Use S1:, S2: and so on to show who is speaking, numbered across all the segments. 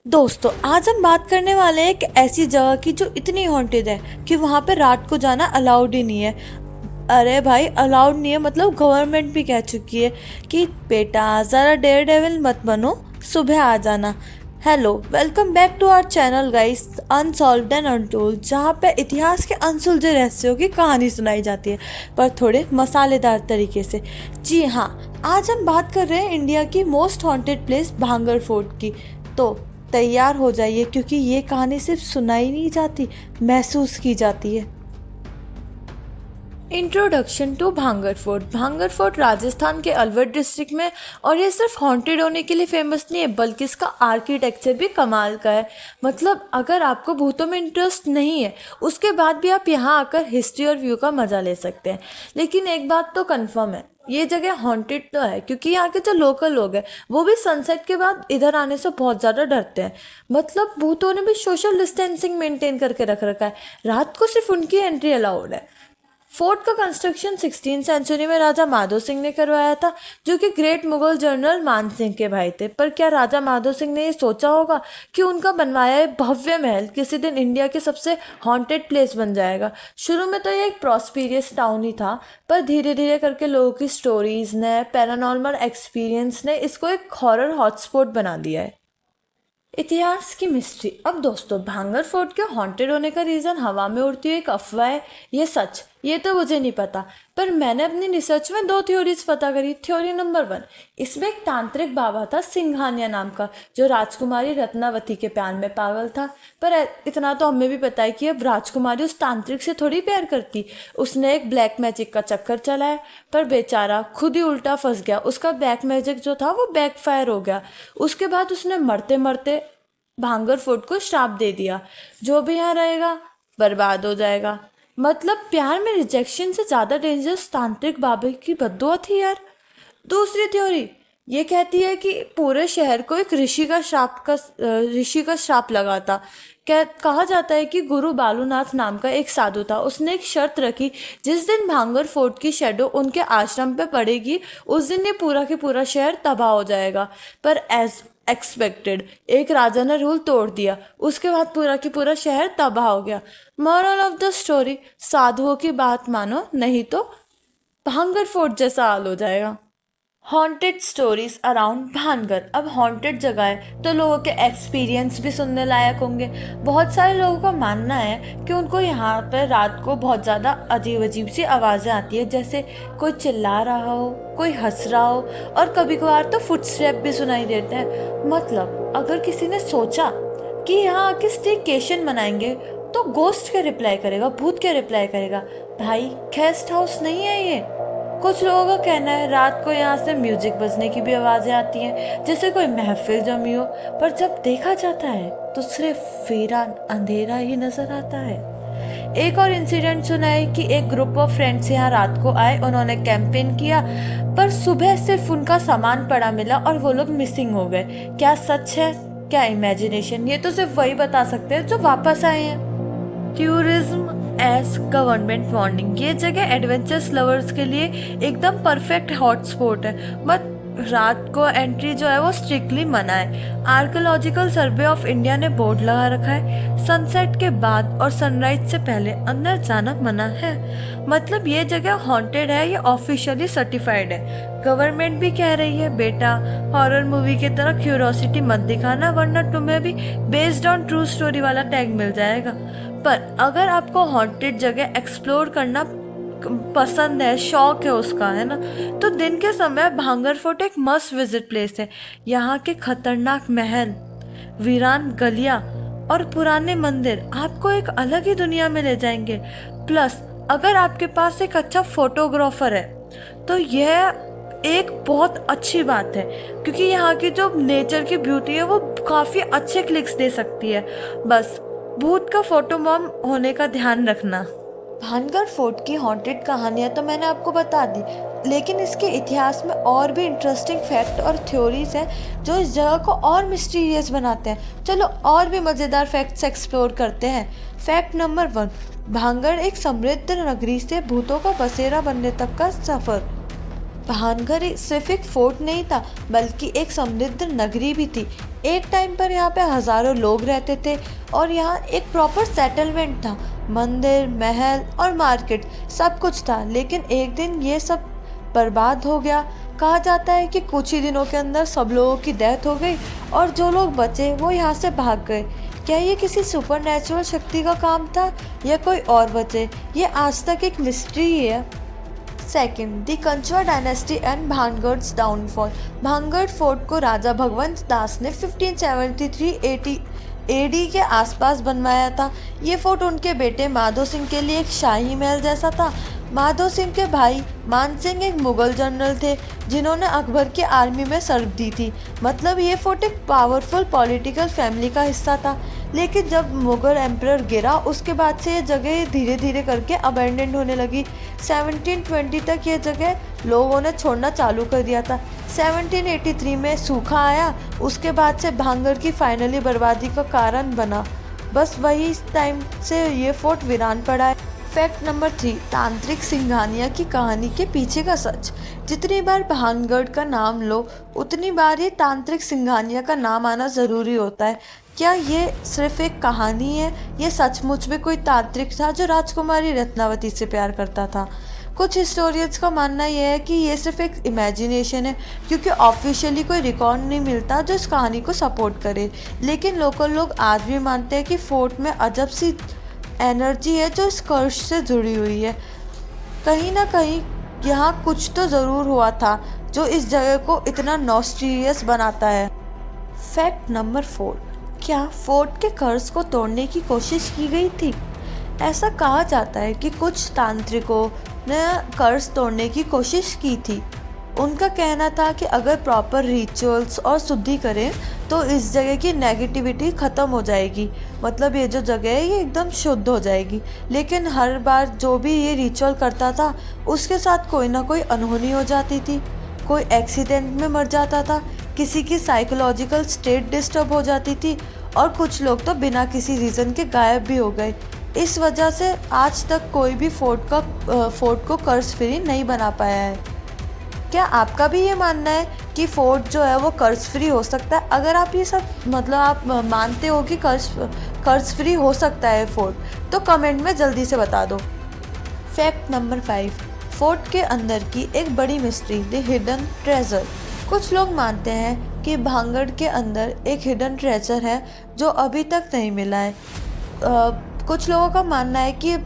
S1: दोस्तों आज हम बात करने वाले हैं एक ऐसी जगह की जो इतनी हॉन्टेड है कि वहाँ पे रात को जाना अलाउड ही नहीं है। अरे भाई अलाउड नहीं है मतलब गवर्नमेंट भी कह चुकी है कि बेटा ज़रा डेयर डेविल मत बनो, सुबह आ जाना। Hello, welcome back to our channel guys, unsolved and untold, जहाँ पे इतिहास के अनसुलझे रहस्यों की कहानी सुनाई जाती है पर थोड़े मसालेदार तरीके से। जी हाँ, आज हम बात कर रहे हैं इंडिया की most haunted place Bhangarh fort की। तो तैयार हो जाइए क्योंकि ये कहानी सिर्फ सुनाई नहीं जाती, महसूस की जाती है। Introduction to Bhangarh fort. Bhangarh fort Rajasthan के अलवर डिस्ट्रिक्ट में, और ये सिर्फ हॉन्टेड होने के लिए फेमस नहीं है बल्कि इसका आर्किटेक्चर भी कमाल का है। मतलब अगर आपको भूतों में इंटरेस्ट नहीं है उसके बाद भी आप यहाँ आकर हिस्ट्री और व्यू का मज़ा ले सकते हैं। लेकिन एक बात तो कंफर्म है, ये जगह हॉन्टेड तो है क्योंकि यहाँ के जो लोकल लोग हैं वो भी सनसेट के बाद इधर आने से बहुत ज़्यादा डरते हैं। मतलब भूतों ने भी सोशल डिस्टेंसिंग मेंटेन करके रख रखा है, रात को सिर्फ उनकी एंट्री अलाउड है। फोर्ट का कंस्ट्रक्शन 16th सेंचुरी में राजा माधो सिंह ने करवाया था, जो कि ग्रेट मुगल जनरल मान सिंह के भाई थे। पर क्या राजा माधो सिंह ने ये सोचा होगा कि उनका बनवाया ये भव्य महल किसी दिन इंडिया के सबसे हॉन्टेड प्लेस बन जाएगा? शुरू में तो ये एक प्रॉस्पेरियस टाउन ही था, पर धीरे धीरे करके लोगों की स्टोरीज ने, पैरानॉर्मल एक्सपीरियंस ने इसको एक हॉरर हॉटस्पॉट बना दिया है। इतिहास की मिस्ट्री। अब दोस्तों, भांगड़ फोर्ट के हॉन्टेड होने का रीज़न हवा में उड़ती हुई एक अफवाह है, ये सच ये तो मुझे नहीं पता। पर मैंने अपनी रिसर्च में 2 थ्योरीज पता करी। थ्योरी नंबर 1, इसमें एक तांत्रिक बाबा था सिंघानिया नाम का, जो राजकुमारी रत्नावती के प्यार में पागल था। पर इतना तो हमें भी पता है कि अब राजकुमारी उस तांत्रिक से थोड़ी प्यार करती, उसने एक ब्लैक मैजिक का चक्कर चलाया पर बेचारा खुद ही उल्टा फंस गया। उसका ब्लैक मैजिक जो था वो बैकफायर हो गया। उसके बाद उसने मरते मरते भांगड़ फोर्ट को श्राप दे दिया, जो भी यहाँ रहेगा बर्बाद हो जाएगा। मतलब प्यार में रिजेक्शन से ज़्यादा डेंजरस तांत्रिक बाबा की बद्दुआ थी यार। दूसरी थ्योरी ये कहती है कि पूरे शहर को एक ऋषि का श्राप लगा था। कहा जाता है कि गुरु बालूनाथ नाम का एक साधु था, उसने एक शर्त रखी, जिस दिन भांगड़ फोर्ट की शेडो उनके आश्रम पे पड़ेगी उस दिन ये पूरा के पूरा शहर तबाह हो जाएगा। पर एज एक्सपेक्टेड एक राजा ने रूल तोड़ दिया, उसके बाद पूरा की पूरा शहर तबाह हो गया। मॉरल ऑफ द स्टोरी, साधुओं की बात मानो नहीं तो भांगड़ फोर्ट जैसा हाल हो जाएगा। Haunted stories around Bhangarh. अब हॉन्टेड जगह है तो लोगों के एक्सपीरियंस भी सुनने लायक होंगे। बहुत सारे लोगों का मानना है कि उनको यहाँ पर रात को बहुत ज़्यादा अजीब अजीब सी आवाज़ें आती है, जैसे कोई चिल्ला रहा हो, कोई हंस रहा हो, और कभी कभार तो फुटस्टेप भी सुनाई देते हैं। मतलब अगर किसी ने सोचा कि यहाँ आके स्टेकेशन मनाएंगे तो गोस्ट क्या रिप्लाई करेगा, भूत क्या रिप्लाई करेगा? भाई गेस्ट हाउस नहीं है ये। कुछ लोगों का कहना है रात को यहाँ से म्यूजिक बजने की भी आवाज़ें आती हैं, जैसे कोई महफिल जमी हो। पर जब देखा जाता है तो सिर्फ वीरान अंधेरा ही नजर आता है। एक और इंसिडेंट सुना है कि एक ग्रुप ऑफ फ्रेंड्स यहाँ रात को आए, उन्होंने कैंपेन किया, पर सुबह सिर्फ उनका सामान पड़ा मिला और वो लोग मिसिंग हो गए। क्या सच है क्या इमेजिनेशन, ये तो सिर्फ वही बता सकते हैं जो वापस आए हैं। Tourism as government warning. ये जगह एडवेंचर्स लवर्स के लिए एकदम परफेक्ट हॉटस्पॉट है, बट रात को एंट्री जो है वो स्ट्रिक्टली मना है। आर्कियोलॉजिकल सर्वे ऑफ इंडिया ने बोर्ड लगा रखा है, सनसेट के बाद और सनराइज से पहले अंदर जाना मना है। मतलब ये जगह हॉन्टेड है, ये ऑफिशियली सर्टिफाइड है। गवर्नमेंट भी कह रही है बेटा हॉरर मूवी की तरह क्यूरोसिटी मत दिखाना, वरना तुम्हें भी बेस्ड ऑन ट्रू स्टोरी वाला टैग मिल जाएगा। पर अगर आपको हॉन्टेड जगह एक्सप्लोर करना पसंद है, शौक है उसका, है ना, तो दिन के समय भांगड़ फोर्ट एक मस्ट विजिट प्लेस है। यहाँ के खतरनाक महल, वीरान गलियाँ और पुराने मंदिर आपको एक अलग ही दुनिया में ले जाएंगे। प्लस अगर आपके पास एक अच्छा फोटोग्राफर है तो यह एक बहुत अच्छी बात है, क्योंकि यहाँ की जो नेचर की ब्यूटी है वो काफ़ी अच्छे क्लिक्स दे सकती है। बस भूत का फोटो मॉम होने का ध्यान रखना। भानगढ़ फोर्ट की हॉन्टेड कहानियाँ तो मैंने आपको बता दी, लेकिन इसके इतिहास में और भी इंटरेस्टिंग फैक्ट और थ्योरीज हैं जो इस जगह को और मिस्टीरियस बनाते हैं। चलो और भी मज़ेदार फैक्ट्स एक्सप्लोर करते हैं। फैक्ट नंबर 1, भानगढ़ एक समृद्ध नगरी से भूतों का बसेरा बनने तक का सफ़र। भानगढ़ सिर्फ एक फोर्ट नहीं था बल्कि एक समृद्ध नगरी भी थी। एक टाइम पर यहाँ पे हजारों लोग रहते थे और यहाँ एक प्रॉपर सेटलमेंट था। मंदिर, महल और मार्केट सब कुछ था, लेकिन एक दिन ये सब बर्बाद हो गया। कहा जाता है कि कुछ ही दिनों के अंदर सब लोगों की डेथ हो गई और जो लोग बचे वो यहाँ से भाग गए। क्या ये किसी सुपरनैचुरल शक्ति का काम था या कोई और वजह? ये आज तक एक मिस्ट्री ही है। Second, the Kanchua dynasty and Bhangarh's downfall. Bhangarh fort को राजा भगवंत दास ने 1573 AD के आसपास बनवाया था। ये फोर्ट उनके बेटे माधो सिंह के लिए एक शाही महल जैसा था। माधो सिंह के भाई मान सिंह एक मुगल जनरल थे जिन्होंने अकबर की आर्मी में सर्व दी थी। मतलब ये फोर्ट एक पावरफुल पॉलिटिकल फैमिली का हिस्सा था। लेकिन जब मुगल एम्परर गिरा उसके बाद से ये जगह धीरे धीरे करके अबैंडन होने लगी। 1720 तक ये जगह लोगों ने छोड़ना चालू कर दिया था। 1783 में सूखा आया, उसके बाद से भानगढ़ की फाइनली बर्बादी का कारण बना। बस वही टाइम से ये फोर्ट वीरान पड़ा है। फैक्ट नंबर 3, तांत्रिक सिंघानिया की कहानी के पीछे का सच। जितनी बार भानगढ़ का नाम लो उतनी बार ये तांत्रिक सिंघानिया का नाम आना ज़रूरी होता है। क्या ये सिर्फ एक कहानी है? ये सचमुच में कोई तांत्रिक था जो राजकुमारी रत्नावती से प्यार करता था? कुछ हिस्टोरियंस का मानना यह है कि ये सिर्फ एक इमेजिनेशन है, क्योंकि ऑफिशियली कोई रिकॉर्ड नहीं मिलता जो इस कहानी को सपोर्ट करे। लेकिन लोकल लोग आज भी मानते हैं कि फोर्ट में अजब सी एनर्जी है जो इस कर्स से जुड़ी हुई है। कहीं ना कहीं यहाँ कुछ तो ज़रूर हुआ था जो इस जगह को इतना नॉस्ट्रियस बनाता है। फैक्ट नंबर 4, क्या फोर्ट के कर्स को तोड़ने की कोशिश की गई थी? ऐसा कहा जाता है कि कुछ तांत्रिकों ने कर्स तोड़ने की कोशिश की थी। उनका कहना था कि अगर प्रॉपर रिचुअल्स और शुद्धि करें तो इस जगह की नेगेटिविटी ख़त्म हो जाएगी। मतलब ये जो जगह है ये एकदम शुद्ध हो जाएगी। लेकिन हर बार जो भी ये रिचुअल करता था उसके साथ कोई ना कोई अनहोनी हो जाती थी। कोई एक्सीडेंट में मर जाता था, किसी की साइकोलॉजिकल स्टेट डिस्टर्ब हो जाती थी और कुछ लोग तो बिना किसी रीज़न के गायब भी हो गए। इस वजह से आज तक कोई भी फोर्ट को कर्स फ्री नहीं बना पाया है। क्या आपका भी ये मानना है कि फोर्ट जो है वो कर्ज फ्री हो सकता है? अगर आप ये सब आप मानते हो कि कर्ज फ्री हो सकता है फोर्ट, तो कमेंट में जल्दी से बता दो। फैक्ट नंबर 5, फोर्ट के अंदर की एक बड़ी मिस्ट्री, द हिडन ट्रेजर। कुछ लोग मानते हैं कि भानगढ़ के अंदर एक हिडन ट्रेजर है जो अभी तक नहीं मिला है। कुछ लोगों का मानना है कि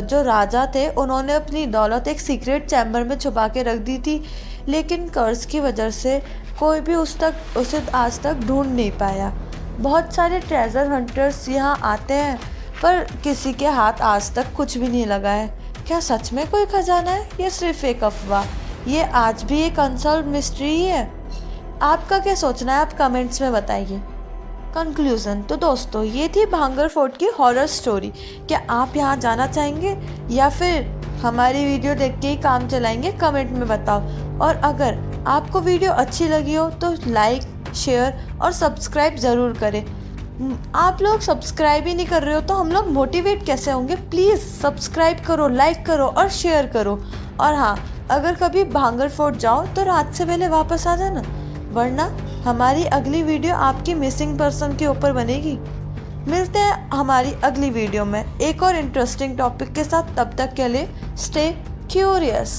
S1: जो राजा थे उन्होंने अपनी दौलत एक सीक्रेट चैम्बर में छुपा के रख दी थी, लेकिन कर्ज की वजह से कोई भी उसे आज तक ढूंढ नहीं पाया। बहुत सारे ट्रेजर हंटर्स यहाँ आते हैं पर किसी के हाथ आज तक कुछ भी नहीं लगा है। क्या सच में कोई खजाना है या सिर्फ एक अफवाह? ये आज भी एक अनसॉल्व्ड मिस्ट्री ही है। आपका क्या सोचना है आप कमेंट्स में बताइए। कंक्लूज़न, तो दोस्तों ये थी भानगढ़ फोर्ट की हॉरर स्टोरी। क्या आप यहाँ जाना चाहेंगे या फिर हमारी वीडियो देख के ही काम चलाएंगे? कमेंट में बताओ। और अगर आपको वीडियो अच्छी लगी हो तो लाइक, शेयर और सब्सक्राइब ज़रूर करें। आप लोग सब्सक्राइब ही नहीं कर रहे हो तो हम लोग मोटिवेट कैसे होंगे? प्लीज़ सब्सक्राइब करो, लाइक करो और शेयर करो। और हाँ, अगर कभी भानगढ़ फोर्ट जाओ तो रात से पहले वापस आ जाना, वरना हमारी अगली वीडियो आपकी मिसिंग पर्सन के ऊपर बनेगी। मिलते हैं हमारी अगली वीडियो में एक और इंटरेस्टिंग टॉपिक के साथ। तब तक के लिए स्टे क्यूरियस।